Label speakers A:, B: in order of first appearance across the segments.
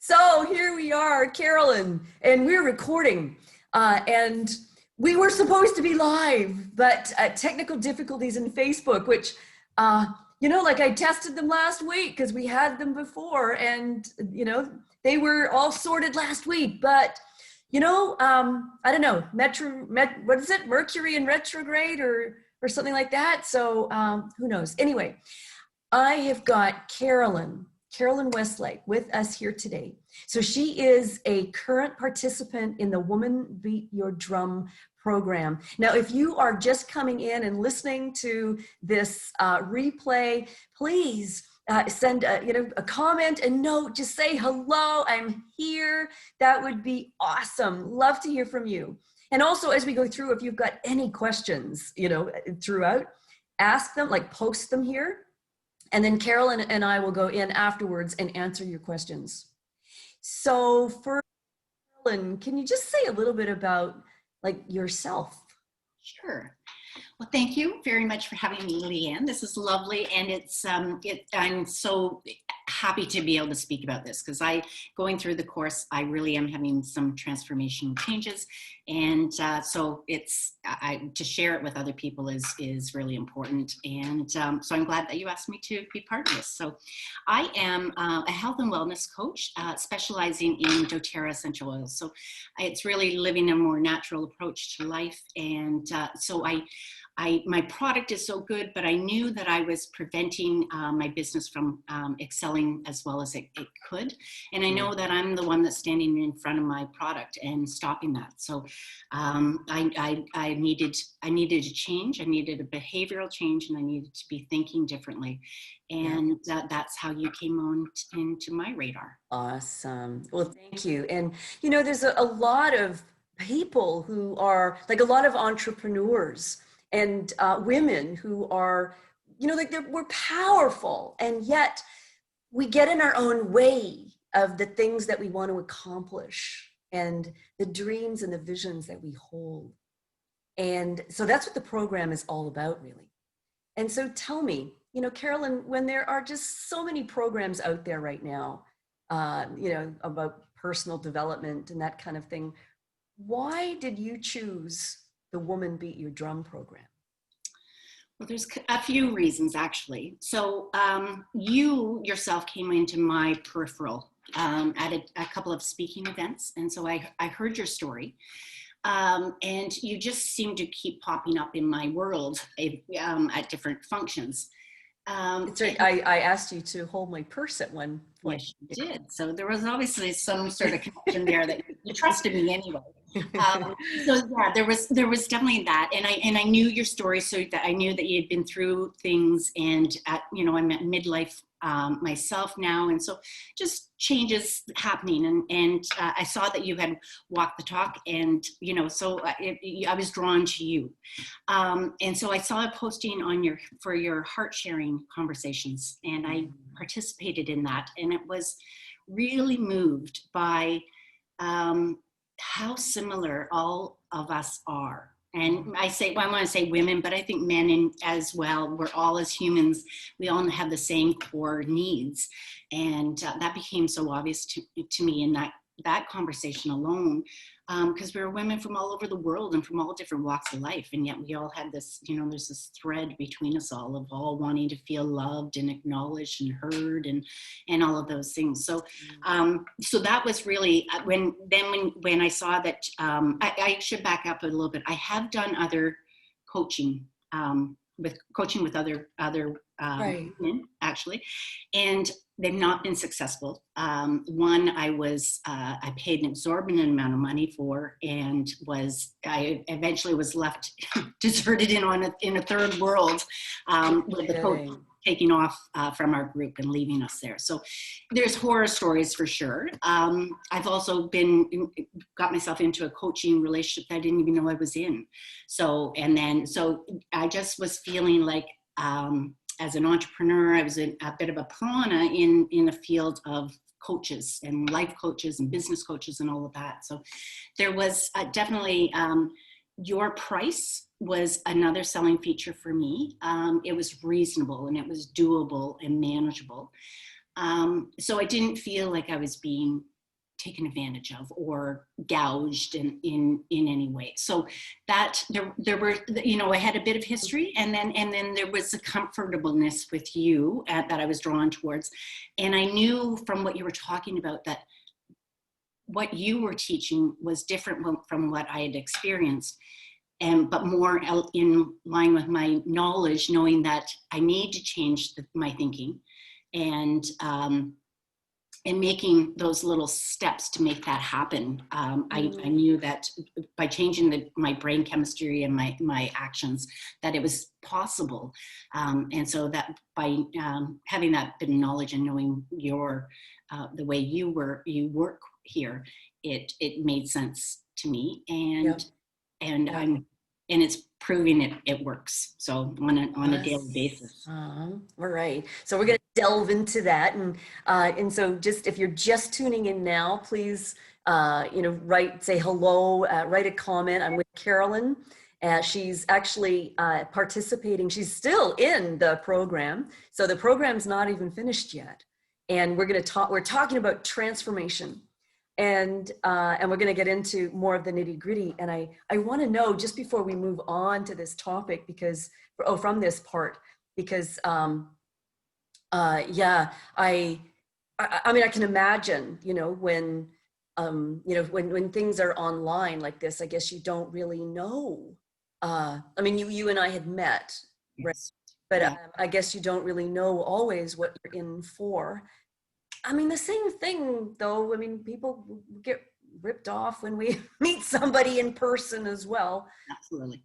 A: So here we are, Carolyn, and we're recording. And we were supposed to be live, but technical difficulties in Facebook, which, like I tested them last week because we had them before, and, they were all sorted last week. But, I don't know, what is it? Mercury in retrograde or something like that. So who knows? Anyway, I have got Carolyn Westlake with us here today. So she is a current participant in the Woman Beat Your Drum program. Now, if you are just coming in and listening to this replay, please send a comment, a note, just say hello, I'm here. That would be awesome. Love to hear from you. And also, as we go through, if you've got any questions, throughout, ask them, like post them here. And then Carolyn and I will go in afterwards and answer your questions. So for Carolyn, can you just say a little bit about yourself?
B: Sure. Well, thank you very much for having me, Leanne. This is lovely, and I'm so happy to be able to speak about this because going through the course, I really am having some transformational changes, and so to share it with other people is really important, and so I'm glad that you asked me to be part of this. So, I am a health and wellness coach specializing in doTERRA essential oils. So, it's really living a more natural approach to life, and so my product is so good, but I knew that I was preventing my business from excelling as well as it could. And I know that I'm the one that's standing in front of my product and stopping that. So I needed a change. I needed a behavioral change, and I needed to be thinking differently. And that's how you came on into my radar.
A: Awesome. Well, thank you. And, there's a lot of people who are a lot of entrepreneurs and women who are, we're powerful, and yet we get in our own way of the things that we want to accomplish and the dreams and the visions that we hold. And so that's what the program is all about, really. And so tell me, Carolyn, when there are just so many programs out there right now, about personal development and that kind of thing, why did you choose the Woman Beat Your Drum program?
B: Well, there's a few reasons, actually. So you yourself came into my peripheral at a couple of speaking events. And so I heard your story. And you just seem to keep popping up in my world at different functions.
A: It's right. I asked you to hold my purse at one point.
B: Yes, you did. So there was obviously some sort of connection there that you trusted me anyway. So yeah, there was definitely that, and I knew your story, so that I knew that you had been through things, and I'm at midlife myself now, and so just changes happening, and I saw that you had walked the talk, and so I was drawn to you, and so I saw a posting for your heart sharing conversations, and I participated in that, and it was really moved by how similar all of us are. And I want to say women, but I think men as well. We're all, as humans, we all have the same core needs. And that became so obvious to me in that conversation alone, because we were women from all over the world and from all different walks of life. And yet we all had this, there's this thread between us all of all wanting to feel loved and acknowledged and heard and all of those things. So so that was really when I saw that, I should back up a little bit. I have done other coaching, with other women, actually, and they've not been successful. One I paid an exorbitant amount of money for, and I eventually was left deserted in a third world, with the coach taking off from our group and leaving us there. So there's horror stories for sure. I've also got myself into a coaching relationship that I didn't even know I was in. So I just was feeling like, as an entrepreneur, I was a bit of a piranha in the field of coaches and life coaches and business coaches and all of that. So there was definitely, your price was another selling feature for me. It was reasonable, and it was doable and manageable. So I didn't feel like I was being taken advantage of or gouged in any way. So that there were, you know, I had a bit of history, and then there was a comfortableness with you that I was drawn towards. And I knew from what you were talking about that what you were teaching was different from what I had experienced, but more in line with my knowledge, knowing that I need to change my thinking, and making those little steps to make that happen. I knew that by changing my brain chemistry and my actions, that it was possible. And so that by having that bit of knowledge and knowing the way you work here, it made sense to me, and it's proving it works. So on a daily basis.
A: All right. So we're going to delve into that, and so just if you're just tuning in now, please say hello, write a comment. I'm with Carolyn. She's actually participating. She's still in the program, so the program's not even finished yet. And we're talking about transformation. And we're going to get into more of the nitty gritty. And I want to know, just before we move on to this topic, from this part, because I mean, I can imagine, when things are online like this, I guess you don't really know. I mean, you and I had met, right? But I guess you don't really know always what you're in for. I mean, the same thing, though. I mean, people get ripped off when we meet somebody in person as well.
B: Absolutely.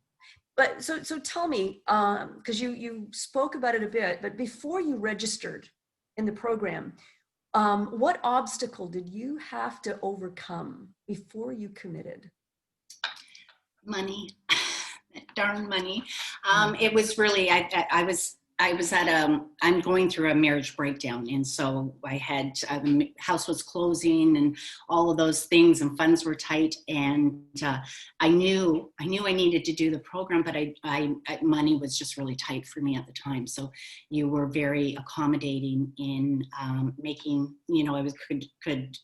A: But so tell me, because you spoke about it a bit, but before you registered in the program, what obstacle did you have to overcome before you committed?
B: Money. Darn money. It was really, I'm going through a marriage breakdown. And so the house was closing and all of those things, and funds were tight. And I knew I needed to do the program, but money was just really tight for me at the time. So you were very accommodating in making, I could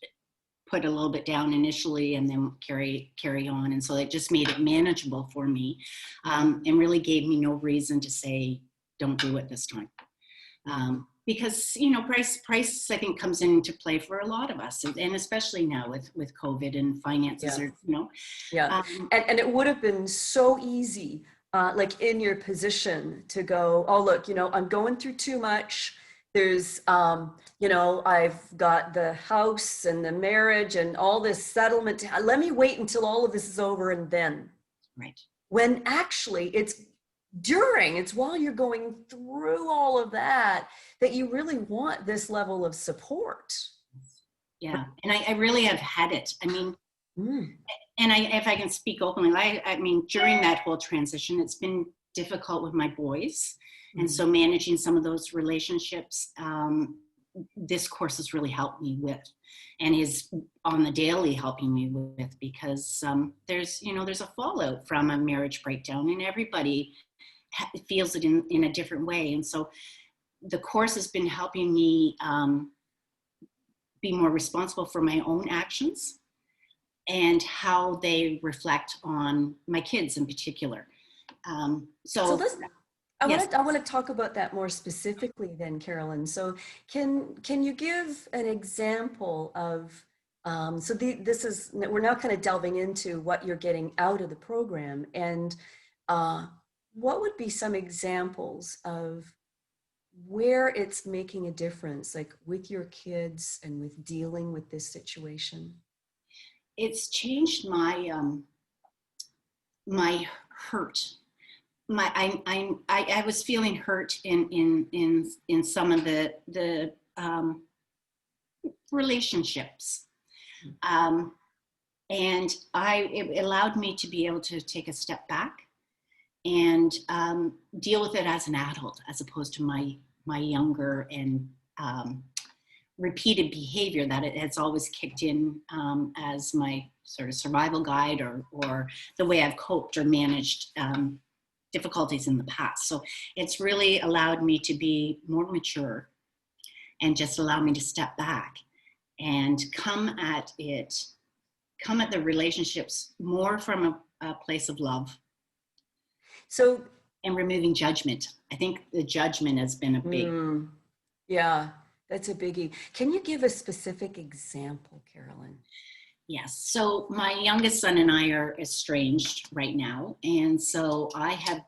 B: put a little bit down initially and then carry on. And so it just made it manageable for me, and really gave me no reason to say, don't do it this time. Because, price, I think, comes into play for a lot of us, and especially now with COVID and finances,
A: and it would have been so easy, like in your position, to go, oh, look, I'm going through too much. There's, I've got the house and the marriage and all this settlement. Let me wait until all of this is over and then.
B: Right. When
A: actually it's while you're going through all of that you really want this level of support.
B: Yeah. And I really have had it. I mean, and if I can speak openly, I mean, during that whole transition, it's been difficult with my boys. And so managing some of those relationships, this course has really helped me with, and is on the daily helping me with, because there's a fallout from a marriage breakdown, and everybody feels it in a different way. And so the course has been helping me be more responsible for my own actions and how they reflect on my kids in particular. So
A: I want to talk about that more specifically then, Carolyn. So can you give an example of, we're now kind of delving into what you're getting out of the program, and what would be some examples of where it's making a difference, like with your kids and with dealing with this situation?
B: It's changed my my hurt. I was feeling hurt in some of the relationships, and it allowed me to be able to take a step back and deal with it as an adult, as opposed to my younger and repeated behavior that it has always kicked in as my sort of survival guide, or the way I've coped or managed difficulties in the past. So it's really allowed me to be more mature and just allow me to step back and come at the relationships more from a place of love.
A: So,
B: and removing judgment. I think the judgment has been a big.
A: Yeah, that's a biggie. Can you give a specific example, Carolyn?
B: Yes. So my youngest son and I are estranged right now. And so I have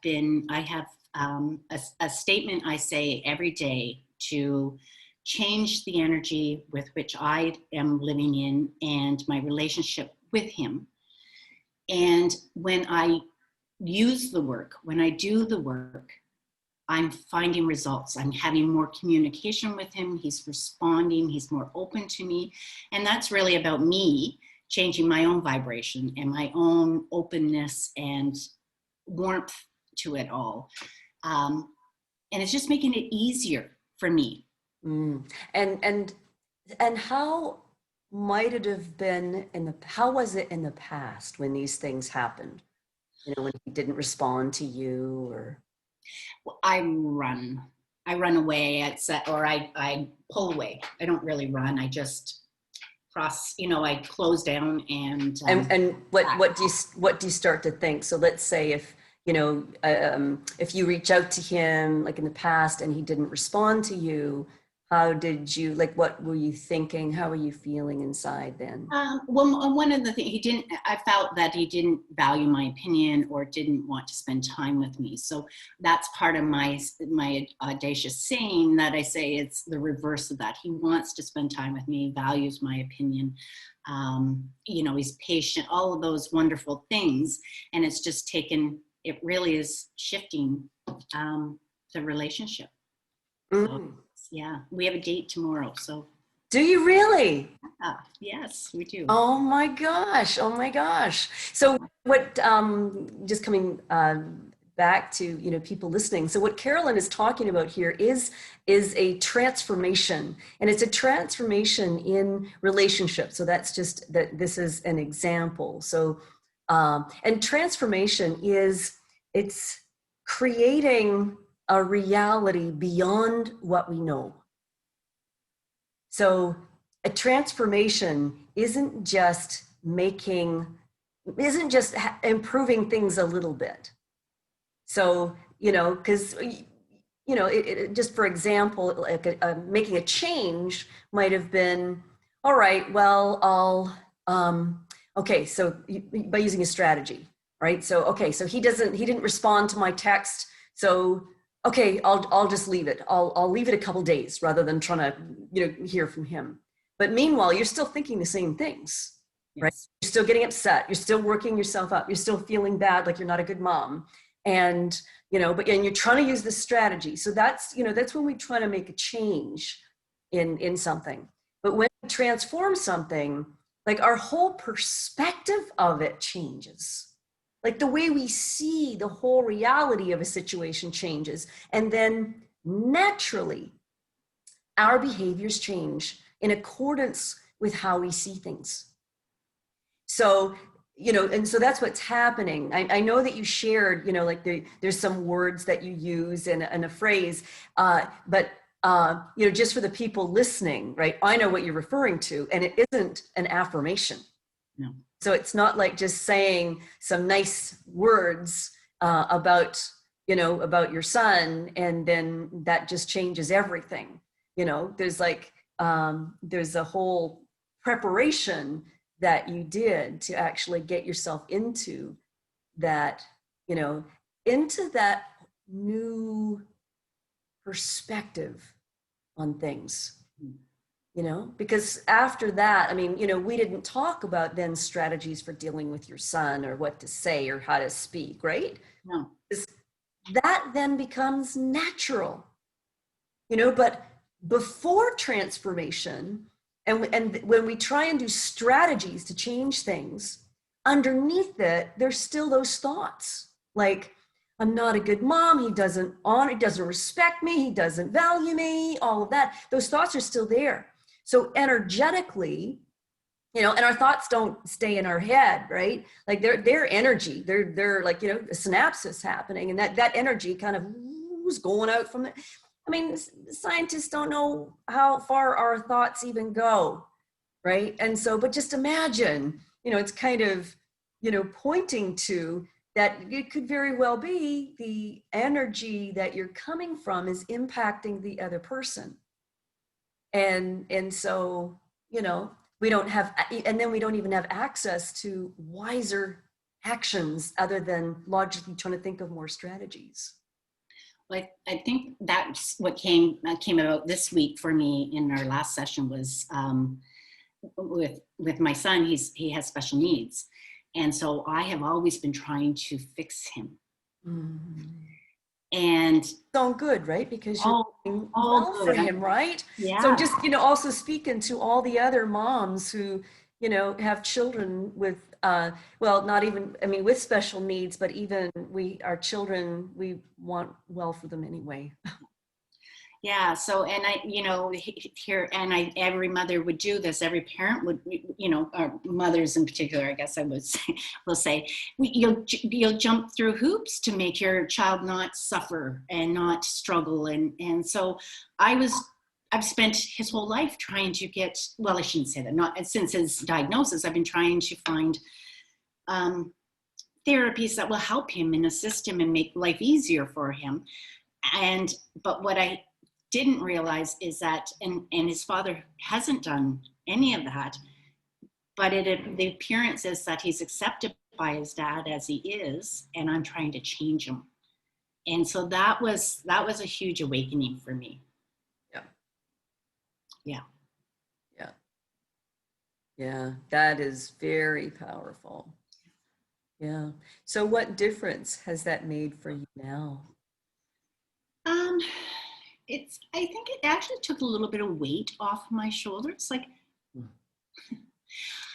B: a statement I say every day to change the energy with which I am living in and my relationship with him. And when I use the work, when I do the work, I'm finding results. I'm having more communication with him. He's responding. He's more open to me. And that's really about me changing my own vibration and my own openness and warmth to it all. And it's just making it easier for me.
A: And how might it have been how was it in the past when these things happened? You know, when he didn't respond to you, or?
B: I run away, or I pull away. I don't really run. I just cross, I close down and
A: what do you start to think? So let's say if if you reach out to him like in the past and he didn't respond to you, how did you, what were you thinking? How were you feeling inside then?
B: Well, one of the things I felt that he didn't value my opinion or didn't want to spend time with me. So that's part of my audacious saying that I say it's the reverse of that. He wants to spend time with me, values my opinion. He's patient, all of those wonderful things. And it's just it really is shifting the relationship. So, yeah, we have a date tomorrow. So,
A: do you really?
B: Yes, we do.
A: Oh my gosh! Oh my gosh! So, what? Just coming back to people listening. So, what Carolyn is talking about here is a transformation, and it's a transformation in relationships. So that's just that. This is an example. So, and transformation it's creating a reality beyond what we know. So a transformation isn't just improving things a little bit. So, because, just for example, like making a change might have been, all right, well, okay, so by using a strategy, right? So, okay, so he didn't respond to my text. So, okay, I'll just leave it. I'll leave it a couple days rather than trying to, hear from him. But meanwhile, you're still thinking the same things, right? Yes. You're still getting upset. You're still working yourself up. You're still feeling bad, like you're not a good mom. And, and you're trying to use this strategy. So that's when we try to make a change in something. But when we transform something, like our whole perspective of it changes. Like the way we see the whole reality of a situation changes. And then naturally, our behaviors change in accordance with how we see things. So, and so that's what's happening. I know that you shared, there's some words that you use in a phrase, but just for the people listening, right? I know what you're referring to, and it isn't an affirmation.
B: No.
A: So it's not like just saying some nice words about your son, and then that just changes everything. There's there's a whole preparation that you did to actually get yourself into that, into that new perspective on things. Because after that, we didn't talk about then strategies for dealing with your son or what to say or how to speak, right?
B: No.
A: That then becomes natural, but before transformation, and when we try and do strategies to change things, underneath it, there's still those thoughts. Like, I'm not a good mom. He doesn't respect me. He doesn't value me, all of that. Those thoughts are still there. So energetically, and our thoughts don't stay in our head, right? Like they're energy. They're like, a synapses happening, and that energy kind of was going out from it. I mean, scientists don't know how far our thoughts even go, right? And so, but just imagine, it's kind of, pointing to that it could very well be the energy that you're coming from is impacting the other person. And so, we don't have, and then we don't even have access to wiser actions other than logically trying to think of more strategies.
B: Like, I think that's what came about this week for me in our last session was with my son. He has special needs, and so I have always been trying to fix him.
A: Mm-hmm.
B: And
A: so good, right? Because you're doing well for him, right?
B: Yeah.
A: So just, also speaking to all the other moms who, have children with, well, not even, I mean, with special needs, but even our children, we want well for them anyway.
B: Yeah. So, and here, and every mother would do this. Every parent would, or mothers in particular, I guess I would say, will say, you'll jump through hoops to make your child not suffer and not struggle. And so I've spent his whole life trying to get, well, I shouldn't say that, not since his diagnosis, I've been trying to find therapies that will help him and assist him and make life easier for him. But what I didn't realize is that, and his father hasn't done any of that, but the appearance is that he's accepted by his dad as he is, and I'm trying to change him. And so that was a huge awakening for me.
A: Yeah, that is very powerful. Yeah. So what difference has that made for you now?
B: I think it actually took a little bit of weight off my shoulders. Like,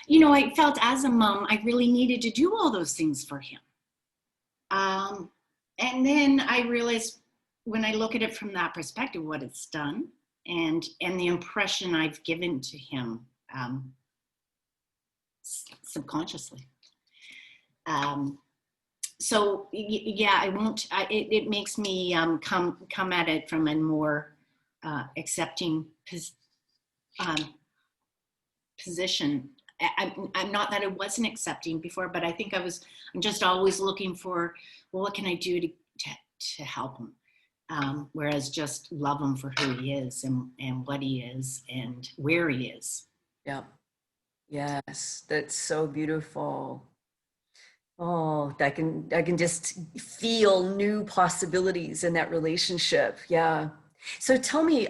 B: I felt as a mom, I really needed to do all those things for him. And then I realized when I look at it from that perspective, what it's done and the impression I've given to him subconsciously. So yeah, it makes me come at it from a more accepting position. I'm not that I wasn't accepting before, but I think I'm just always looking for, well, what can I do to help him? Whereas just love him for who he is and what he is and where he is.
A: Yeah. Yes, that's so beautiful. Oh, I can just feel new possibilities in that relationship. Yeah. So tell me,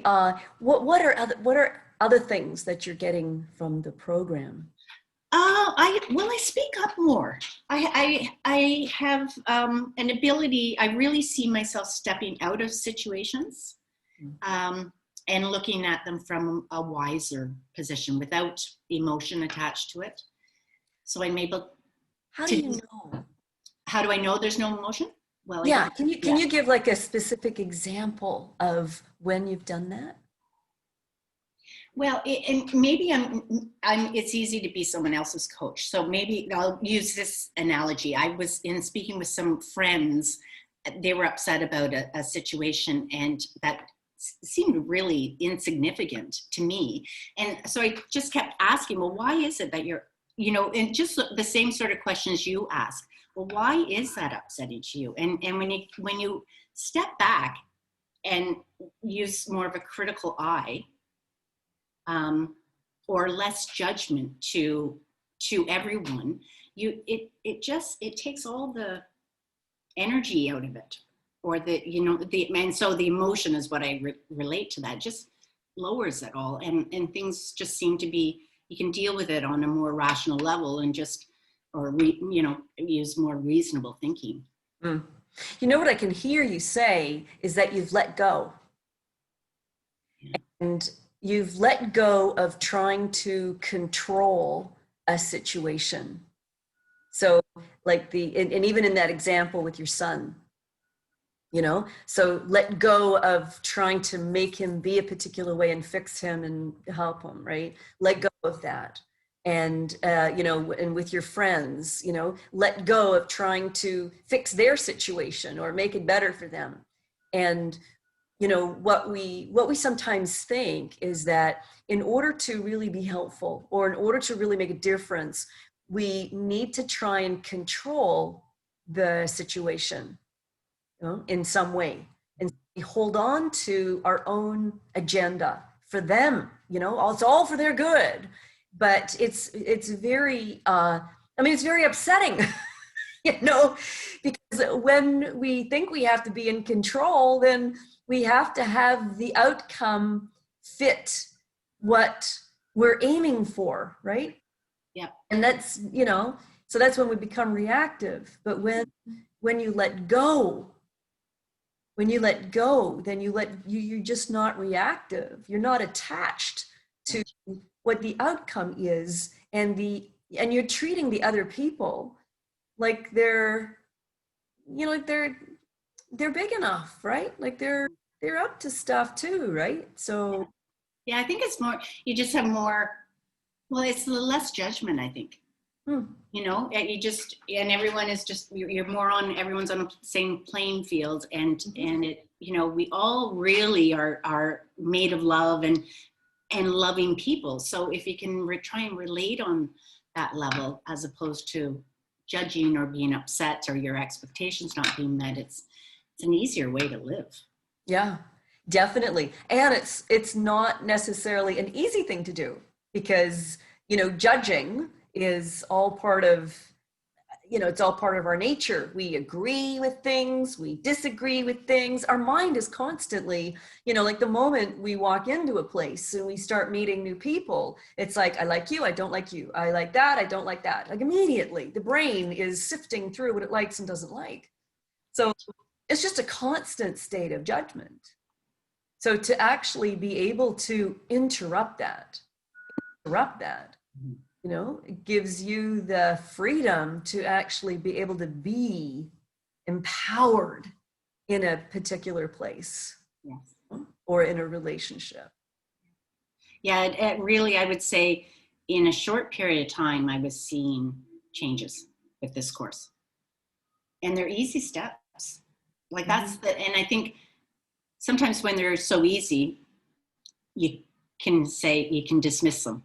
A: what are other things that you're getting from the program?
B: I speak up more. I have an ability. I really see myself stepping out of situations and looking at them from a wiser position without emotion attached to it. So I'm able.
A: How do you know?
B: How do I know there's no emotion? Well,
A: yeah. Can you give like a specific example of when you've done that?
B: Well, and maybe it's easy to be someone else's coach. So maybe I'll use this analogy. I was speaking with some friends. They were upset about a situation and that seemed really insignificant to me. And so I just kept asking, well, why is it that you're, and just the same sort of questions you ask. Well, why is that upsetting to you? And when you step back and use more of a critical eye, or less judgment to everyone, it takes all the energy out of it, or and so the emotion is what I relate to that, just lowers it all, and things just seem to be, you can deal with it on a more rational level and just, or use more reasonable thinking.
A: What I can hear you say is that you've let go. And you've let go of trying to control a situation. So like and even in that example with your son, so let go of trying to make him be a particular way and fix him and help him, right? Let go of that. And, and with your friends, let go of trying to fix their situation or make it better for them. And you know, what we sometimes think is that in order to really be helpful, or in order to really make a difference, we need to try and control the situation, you know, in some way, and we hold on to our own agenda for them, you know, it's all for their good. But it's very I mean, it's very upsetting. You know, because when we think we have to be in control, then we have to have the outcome fit what we're aiming for, right?
B: Yeah.
A: And that's, you know, so that's when we become reactive. But when you let go, then you're just not reactive. You're not attached to what the outcome is, and you're treating the other people like they're, you know, like they're big enough, right? Like they're up to stuff too, right? So
B: Yeah, I think it's more, you just have more, well, it's less judgment, I think. You know, you just, and everyone is just, you're more on, everyone's on the same playing field, and it, you know, we all really are made of love and loving people. So if you can try and relate on that level, as opposed to judging or being upset or your expectations not being met, it's an easier way to live.
A: yeah, definitely. And it's not necessarily an easy thing to do, because, you know, judging is all part of, you know, it's all part of our nature. We agree with things, we disagree with things. Our mind is constantly, you know, like the moment we walk into a place and we start meeting new people, it's like, I like you, I don't like you. I like that, I don't like that. Like immediately, the brain is sifting through what it likes and doesn't like. So it's just a constant state of judgment. So to actually be able to interrupt that, you know, it gives you the freedom to actually be able to be empowered in a particular place.
B: Yes.
A: Or in a relationship.
B: Yeah, it really, I would say in a short period of time, I was seeing changes with this course. And they're easy steps. Like that's and I think sometimes when they're so easy, you can dismiss them.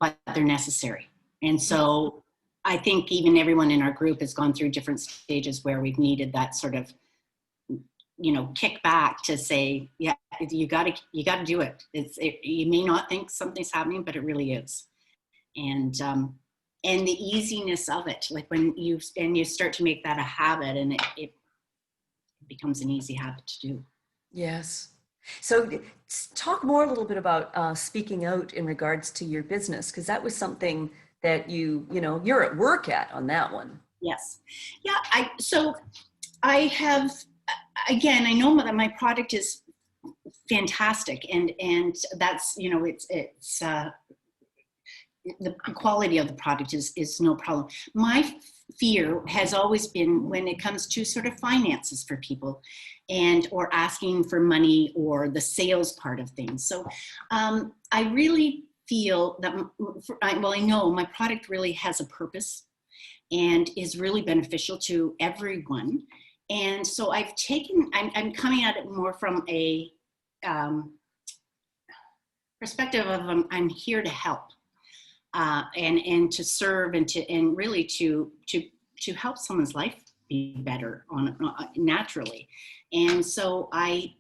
B: But they're necessary. And so I think even everyone in our group has gone through different stages where we've needed that sort of, you know, kick back to say, yeah, you got to do it. You may not think something's happening, but it really is. And the easiness of it, like when you start to make that a habit, and it becomes an easy habit to do.
A: Yes. So talk more a little bit about speaking out in regards to your business, because that was something that you know, you're at work at on that one.
B: Yes. Yeah. So I have, again, I know that my product is fantastic, and that's, you know, it's the quality of the product is no problem. My fear has always been when it comes to sort of finances for people, or asking for money, or the sales part of things. So I really feel that, I know my product really has a purpose and is really beneficial to everyone. And so I'm coming at it more from a perspective of I'm here to help, and to serve, and really to help someone's life be better naturally. And so I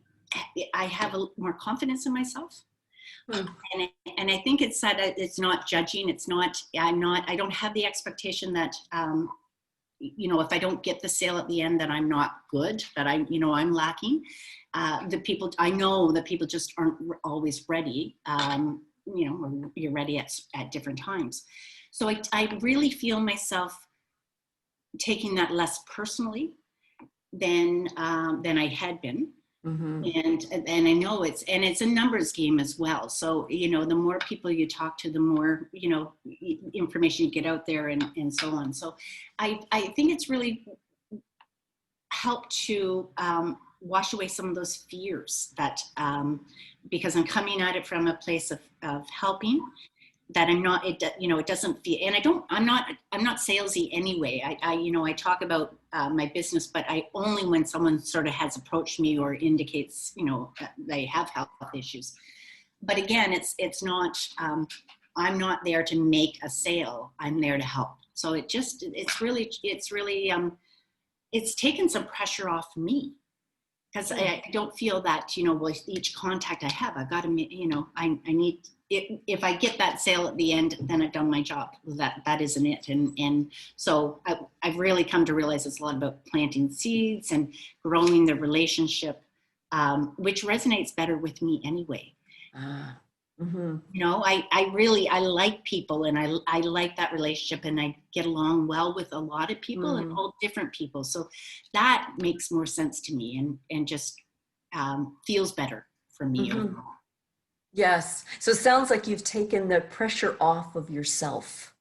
B: have more confidence in myself. And I think it's that it's not judging. I don't have the expectation that, you know, if I don't get the sale at the end, that I'm not good, that I'm lacking. I know that people just aren't always ready. You know, or you're ready at different times. So I really feel myself taking that less personally than I had been. And I know it's a numbers game as well. So, you know, the more people you talk to, the more, you know, information you get out there, and so on. So I think it's really helped to wash away some of those fears that, because I'm coming at it from a place of helping, that I'm not, it doesn't feel, and I'm not salesy anyway. I talk about my business, but I only when someone sort of has approached me or indicates, that they have health issues. But again, it's not, I'm not there to make a sale. I'm there to help. So it's really, it's taken some pressure off me. Because I don't feel that, with each contact I have, I've got to, I need, if I get that sale at the end, then I've done my job. That isn't it. And so I've really come to realize it's a lot about planting seeds and growing the relationship, which resonates better with me anyway.
A: Mm-hmm.
B: I like people, and I like that relationship, and I get along well with a lot of people and all different people. So that makes more sense to me and just feels better for me overall.
A: Yes. So it sounds like you've taken the pressure off of yourself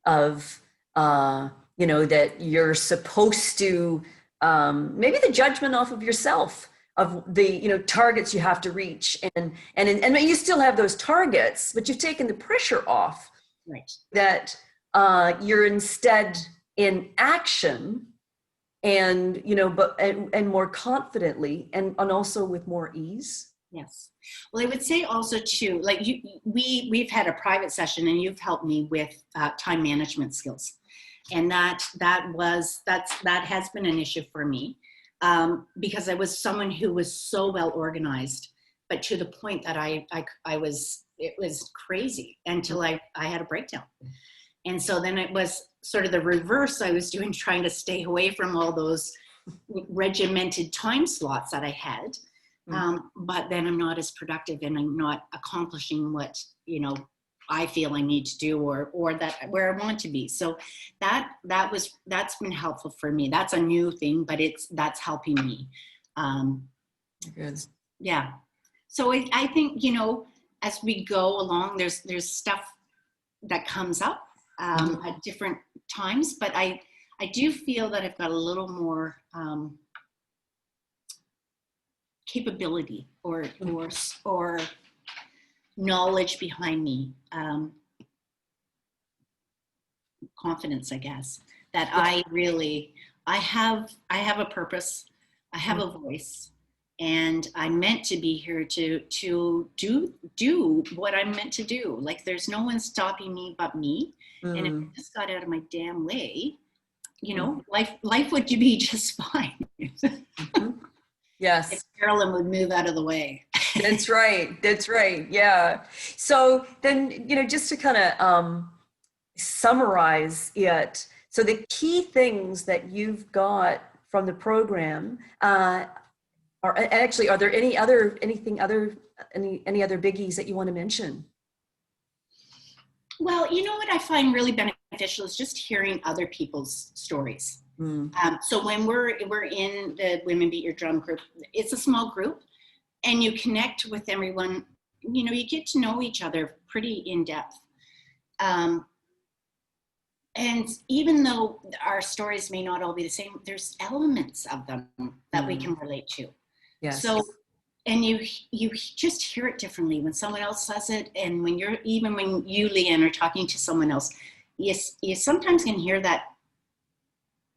A: of, that you're supposed to, maybe the judgment off of yourself of the, targets you have to reach and you still have those targets, but you've taken the pressure off.
B: Right.
A: That you're instead in action and, and more confidently and also with more ease.
B: Yes. Well, I would say also too, like we've had a private session and you've helped me with time management skills. And that has been an issue for me because I was someone who was so well organized, but to the point that it was crazy until I had a breakdown. And so then it was sort of the reverse I was doing, trying to stay away from all those regimented time slots that I had. But then I'm not as productive and I'm not accomplishing what, I feel I need to do or that where I want to be. So that's been helpful for me. That's a new thing, but that's helping me.
A: Good.
B: Yeah. So I think, as we go along, there's stuff that comes up at different times, but I do feel that I've got a little more capability or knowledge behind me, confidence, I guess, that I have a purpose, I have a voice, and I'm meant to be here to do what I'm meant to do. Like there's no one stopping me but me. And if I just got out of my damn way, life would be just fine.
A: Yes.
B: If Carolyn would move out of the way.
A: That's right. That's right. Yeah. So then, just to kind of summarize it. So the key things that you've got from the program are there any other biggies that you want to mention?
B: Well, what I find really beneficial is just hearing other people's stories. So when we're in the Women Beat Your Drum group, it's a small group and you connect with everyone, you get to know each other pretty in depth. And even though our stories may not all be the same, there's elements of them that we can relate to.
A: Yes.
B: So, and you just hear it differently when someone else says it. And when you, Leanne, are talking to someone else, you sometimes can hear that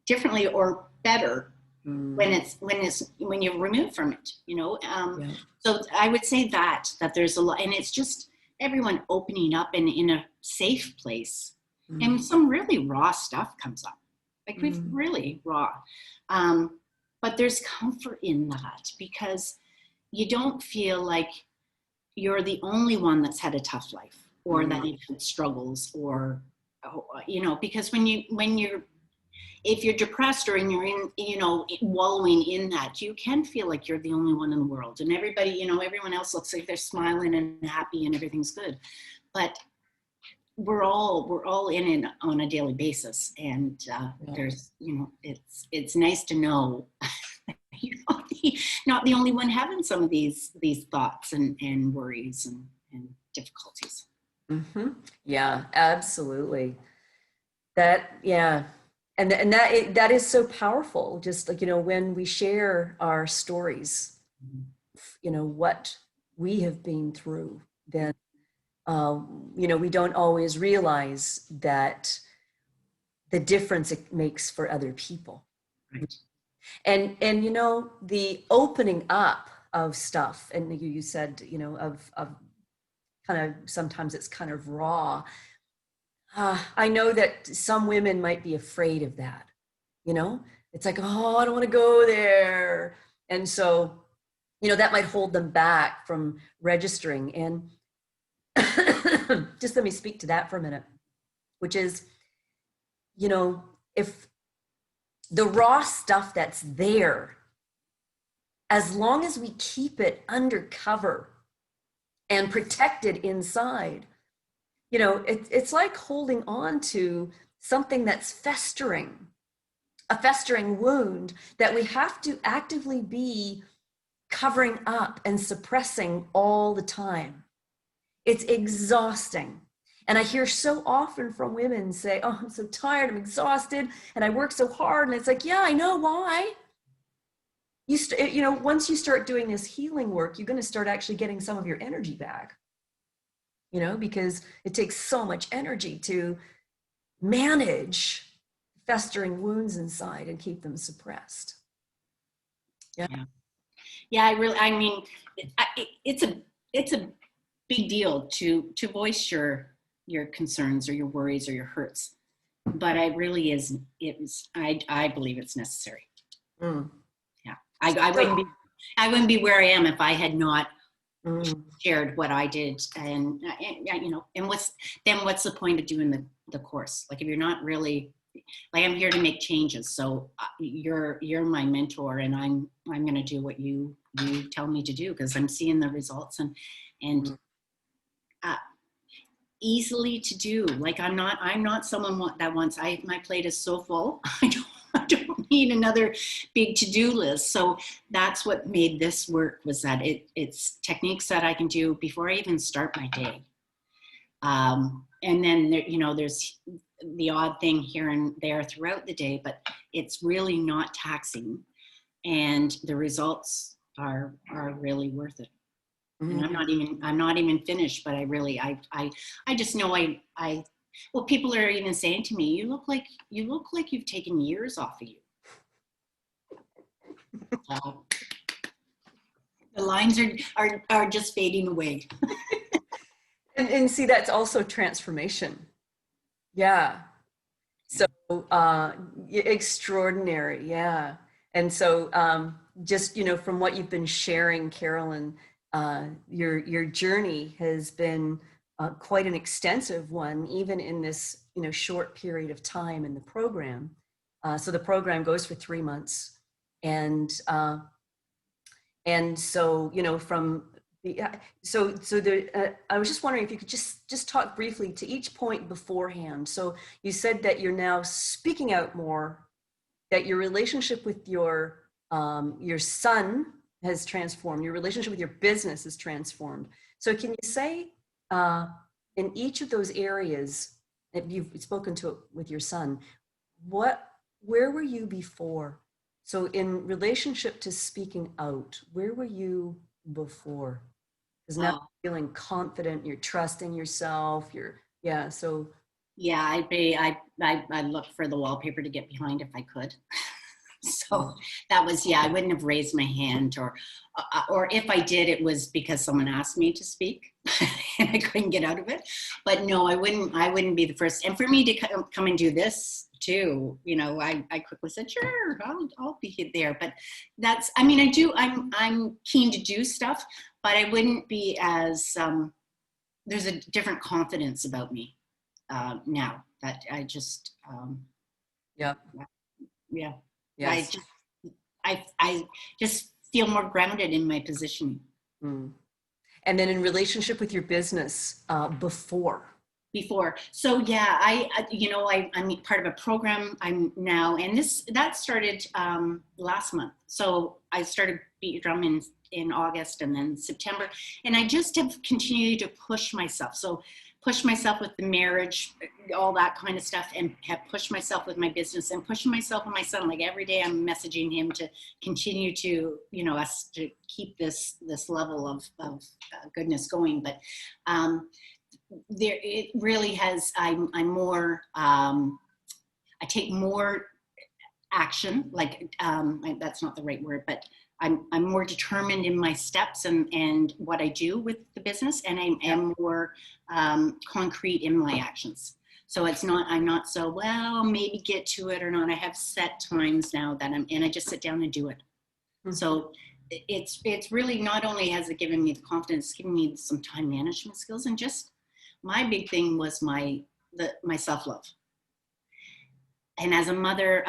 B: differently or better when you're removed from it, So I would say that there's a lot, and it's just everyone opening up and in a safe place. And some really raw stuff comes up, like we've really raw. But there's comfort in that because you don't feel like you're the only one that's had a tough life or that you've had struggles or, because if you're depressed or you're in, wallowing in that, you can feel like you're the only one in the world and everybody, everyone else looks like they're smiling and happy and everything's good. But we're all in it on a daily basis. And there's, it's nice to know you're not the only one having some of these thoughts and worries and difficulties.
A: Yeah, absolutely. And that is so powerful. Just like, when we share our stories, what we have been through, then you know, we don't always realize that the difference it makes for other people.
B: Right.
A: And you know, the opening up of stuff, and you said, you know, of kind of, sometimes it's kind of raw. I know that some women might be afraid of that, you know? It's like, oh, I don't want to go there. And so, you know, that might hold them back from registering. And just let me speak to that for a minute, which is, you know, if the raw stuff that's there, as long as we keep it undercover and protected inside, you know, it's like holding on to something that's festering, a festering wound that we have to actively be covering up and suppressing all the time. It's exhausting. And I hear so often from women say, oh, I'm so tired, I'm exhausted, and I work so hard. And it's like, yeah, I know why. You know, once you start doing this healing work, you're going to start actually getting some of your energy back, you know, because it takes so much energy to manage festering wounds inside and keep them suppressed. Yeah.
B: Yeah, I mean, it's a big deal to voice your concerns or your worries or your hurts, but I believe it's necessary.
A: Mm.
B: Yeah, I wouldn't be where I am if I had not shared what I did, and you know, and what's the point of doing the course? Like, if you're not really, like, I'm here to make changes, so you're my mentor, and I'm going to do what you tell me to do, because I'm seeing the results, and easily to do. Like, I'm not someone that wants, my plate is so full. I don't need another big to-do list. So that's what made this work, was that it's techniques that I can do before I even start my day. And then there, you know, there's the odd thing here and there throughout the day, but it's really not taxing, and the results are really worth it. And I'm not even finished, but I just know well, people are even saying to me, you look like you've taken years off of you. The lines are just fading away.
A: And see, that's also transformation. Yeah. So extraordinary. Yeah. And so just, you know, from what you've been sharing, Carolyn, your journey has been quite an extensive one, even in this, you know, short period of time in the program. So the program goes for 3 months, and so, you know, from the I was just wondering if you could just talk briefly to each point beforehand. So you said that you're now speaking out more, that your relationship with your son has transformed, your relationship with your business is transformed. So can you say in each of those areas, if you've spoken to it with your son, where were you before? So in relationship to speaking out, where were you before? Because now you're feeling confident, you're trusting yourself, so.
B: Yeah, I looked for the wallpaper to get behind if I could. So that was, I wouldn't have raised my hand, or if I did, it was because someone asked me to speak and I couldn't get out of it. But no, I wouldn't be the first. And for me to come and do this too, you know, I quickly said, sure, I'll be there. But that's, I mean, I'm keen to do stuff, but I wouldn't be as, there's a different confidence about me now that I just,
A: Yeah. Yes.
B: I just feel more grounded in my position.
A: And then in relationship with your business before.
B: So yeah, I'm part of a program I'm now, and that started last month. So I started Beat Your Drum in August, and then September, and I just have continued to push myself. So push myself with the marriage, all that kind of stuff, and have pushed myself with my business, and pushing myself with my son. Like, every day I'm messaging him to continue to, you know, us to keep this level of goodness going. But it really has, I'm more, I take more action, like, that's not the right word, but I'm more determined in my steps and what I do with the business, and I am more concrete in my actions. So I'm not so, well, maybe get to it or not. I have set times now that and I just sit down and do it. Mm-hmm. So it's really, not only has it given me the confidence, it's given me some time management skills, and just my big thing was my self-love. And as a mother,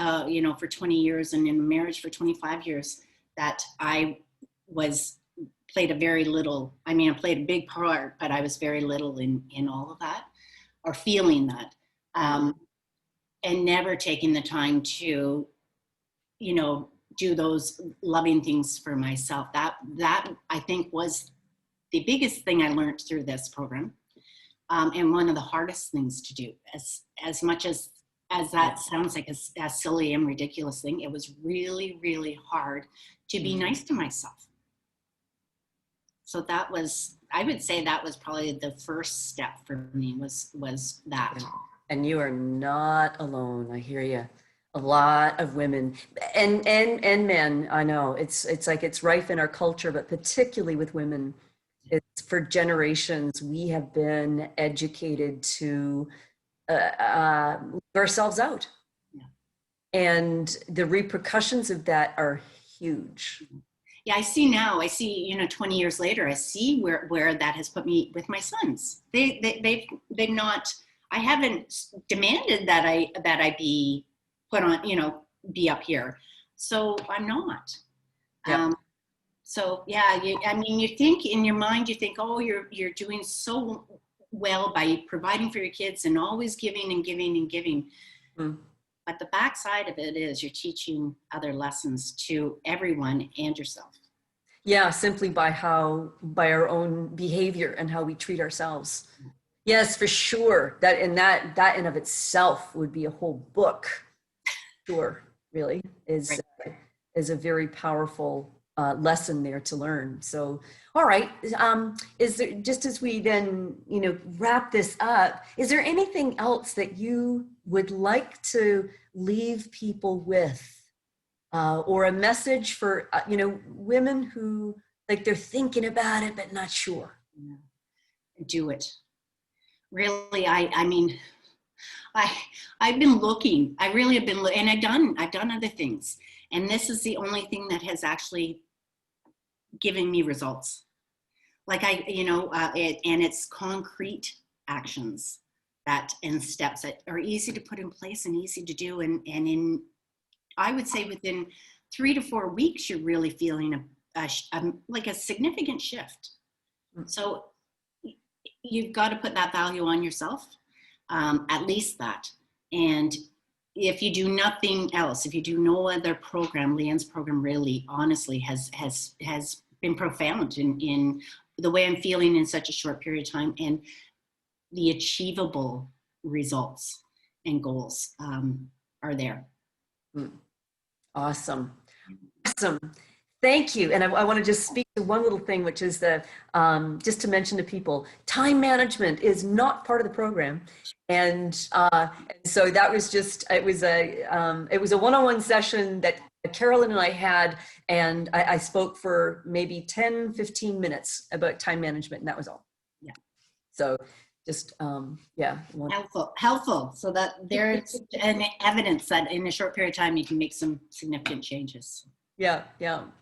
B: for 20 years and in a marriage for 25 years, that I played a big part, but I was very little in all of that, or feeling that, and never taking the time to, do those loving things for myself. That I think was the biggest thing I learned through this program, and one of the hardest things to do. As much as that sounds like a silly and ridiculous thing, it was really, really hard to be nice to myself. So I would say that was probably the first step for me, was that.
A: And you are not alone. I hear you. A lot of women and men, I know it's like it's rife in our culture, but particularly with women, it's for generations we have been educated to leave ourselves out. Yeah. And the repercussions of that are huge.
B: Yeah, I see 20 years later, I see where that has put me with my sons. They've not, I haven't demanded that I be put on, be up here. So I'm not. Yep. So yeah, you think in your mind, oh, you're doing so well by providing for your kids and always giving and giving and giving. Mm. But the backside of it is you're teaching other lessons to everyone and yourself.
A: Yeah, simply by our own behavior and how we treat ourselves. Yes, for sure. That in of itself would be a whole book. Sure, really is a very powerful lesson there to learn. So, all right. Is there, just as we then, wrap this up, is there anything else that you would like to leave people with, or a message for, women who, like, they're thinking about it, but not sure?
B: Yeah. Do it. Really, I've been looking. I really have been, and I've done other things, and this is the only thing that has actually given me results. Like and it's concrete actions and steps that are easy to put in place and easy to do, and I would say within 3 to 4 weeks, you're really feeling like a significant shift. So you've got to put that value on yourself. At least that. And if you do nothing else, if you do no other program, Leanne's program really honestly has been profound in the way I'm feeling in such a short period of time, and the achievable results and goals are there.
A: Awesome. Thank you. And I want to just speak to one little thing, which is just to mention to people, time management is not part of the program. And so that was it was a one-on-one session that Carolyn and I had, and I spoke for maybe 10, 15 minutes about time management, and that was all. Yeah. So just,
B: Helpful. So that there's an evidence that in a short period of time, you can make some significant changes.
A: Yeah,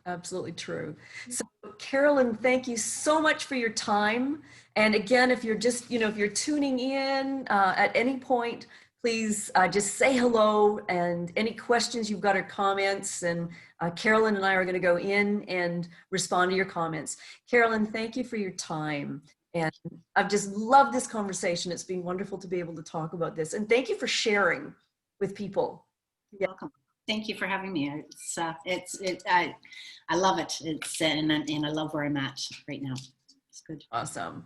A: absolutely true. So Carolyn, thank you so much for your time. And again, if you're just, if you're tuning in at any point, please just say hello, and any questions you've got or comments, and Carolyn and I are going to go in and respond to your comments. Carolyn, thank you for your time. And I've just loved this conversation. It's been wonderful to be able to talk about this. And thank you for sharing with people.
B: You're welcome. Thank you for having me. I love it. And I love where I'm at right now. It's good.
A: Awesome.